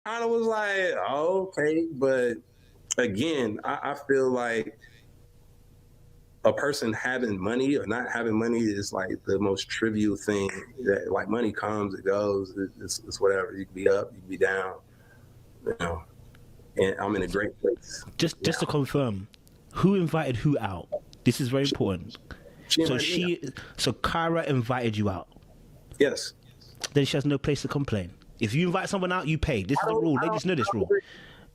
kind of was like, oh, okay. But again, I feel like a person having money or not having money is like the most trivial thing. That like money comes, it goes, it's whatever. You can be up, you can be down, you know. And I'm in a great place Just to now. confirm, who invited who out? This is very She, important. she So invited me. Kyra invited you out. Yes. Then she has no place to complain. If you invite someone out, you pay. This is the rule. Ladies know this rule.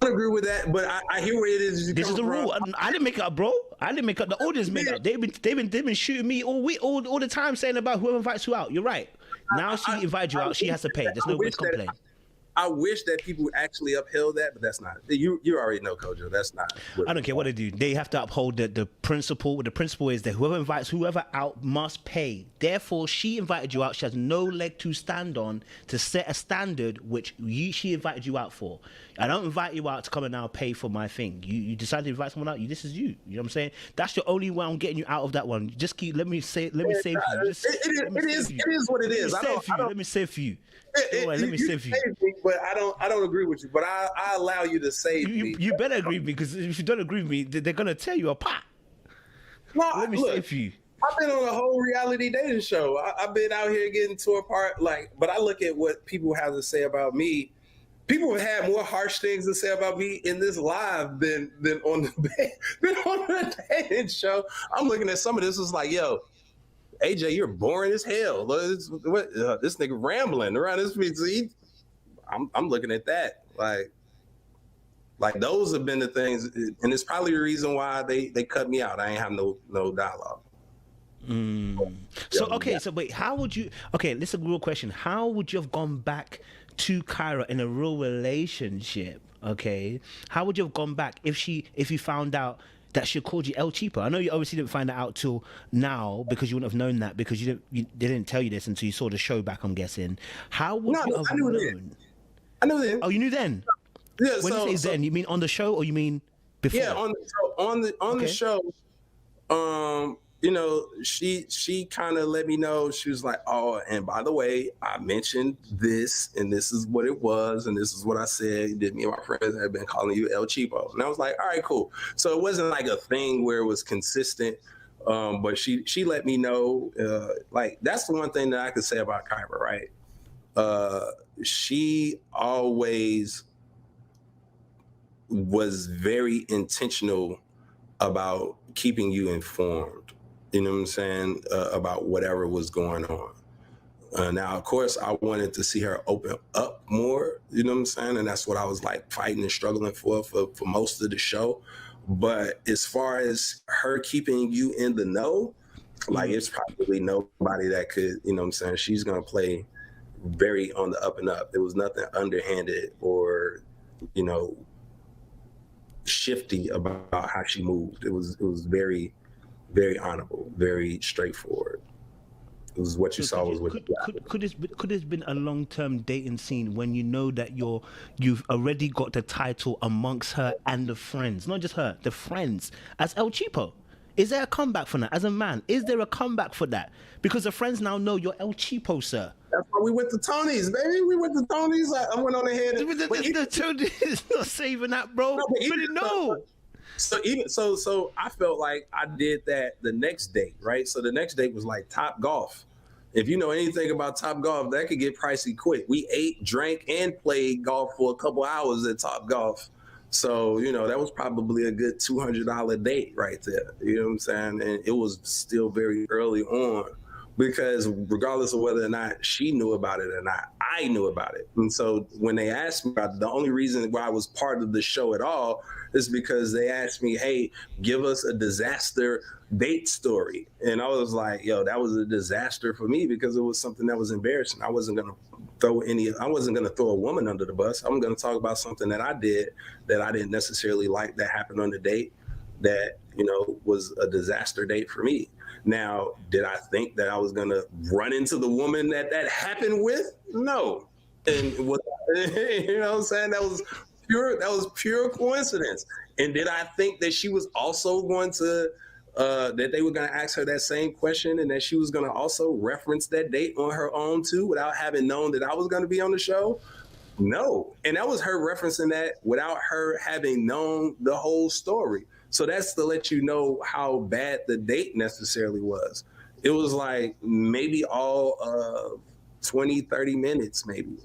I don't agree with that, but I hear where it is you're This is coming the from. rule. I didn't make it up, bro. I didn't make up. The audience made it up. They've been shooting me all week, all the time, saying about whoever invites you out. You're right. Now she invited you out. She has to pay. There's no way to complain. I wish that people actually upheld that, but that's not. You already know, Kojo. That's not. I don't care what they do. They have to uphold the principle. The principle is that whoever invites whoever out must pay. Therefore, she invited you out. She has no leg to stand on to set a standard which she invited you out for. I don't invite you out to come and now pay for my thing. You decided to invite someone out. This is you. You know what I'm saying? That's the only way I'm getting you out of that one. Just keep. Let me save you. It is what it is. Let me save you. Let me save you. Me, but I don't agree with you. But I allow you to save me. You better agree with me, because if you don't agree with me, they're gonna tear you apart. No, Let me save you. I've been on a whole reality dating show. I've been out here getting tore apart. But I look at what people have to say about me. People have had more harsh things to say about me in this live than on the dating show. I'm looking at some of this. It's like, yo, AJ, you're boring as hell. This nigga rambling around this pizza. I'm looking at that. Like those have been the things, and it's probably the reason why they cut me out. I ain't have no dialogue. So okay, so wait, how would you? Okay, this is a real question. How would you have gone back to Kyra in a real relationship? Okay, how would you have gone back if you found out that she called you El Cheapo? I know you obviously didn't find that out till now, because you wouldn't have known that, because they didn't tell you this until you saw the show back, I'm guessing. How would you have known? I knew then. Oh, you knew then? Yeah. When you say then, you mean on the show, or you mean before? Yeah, on the show. You know, she kind of let me know. She was like, oh, and by the way, I mentioned this, and this is what it was, and this is what I said. Me and my friends had been calling you El Cheapo. And I was like, all right, cool. So it wasn't like a thing where it was consistent. But she let me know, like, that's the one thing that I could say about Kyra, right? She always was very intentional about keeping you informed, you know what I'm saying, about whatever was going on. Now, of course, I wanted to see her open up more, you know what I'm saying? And that's what I was like fighting and struggling for most of the show. But as far as her keeping you in the know, like, it's probably nobody that could, you know what I'm saying? She's going to play very on the up and up. There was nothing underhanded or, you know, shifty about how she moved. It was very, very honorable, very straightforward. It was what you saw was what could this been a long-term dating scene when you know that you've already got the title amongst her and the friends, not just her, the friends, as El Cheapo? Is there a comeback for that as a man? Is there a comeback for that? Because the friends now know you're El Cheapo, sir. That's why we went to Tony's, baby. We went to Tony's. I went on ahead and the Tony's not saving that, bro. No. So I felt like I did that the next date, right? So the next date was like Top Golf. If you know anything about Top Golf, that could get pricey quick. We ate, drank, and played golf for a couple hours at Top Golf. So, you know, that was probably a good $200 date right there. You know what I'm saying? And it was still very early on, because regardless of whether or not she knew about it or not, I knew about it. And so when they asked me about it, the only reason why I was part of the show at all is because they asked me, hey, give us a disaster date story. And I was like, yo, that was a disaster for me, because it was something that was embarrassing. I wasn't going to throw a woman under the bus. I'm going to talk about something that I did that I didn't necessarily like that happened on the date that, you know, was a disaster date for me. Now, did I think that I was going to run into the woman that happened with? No. And you know what I'm saying? That was pure coincidence. And did I think that she was also going to, that they were going to ask her that same question, and that she was going to also reference that date on her own too, without having known that I was going to be on the show? No. And that was her referencing that without her having known the whole story. So that's to let you know how bad the date necessarily was. It was like maybe all 20, 30 minutes, maybe.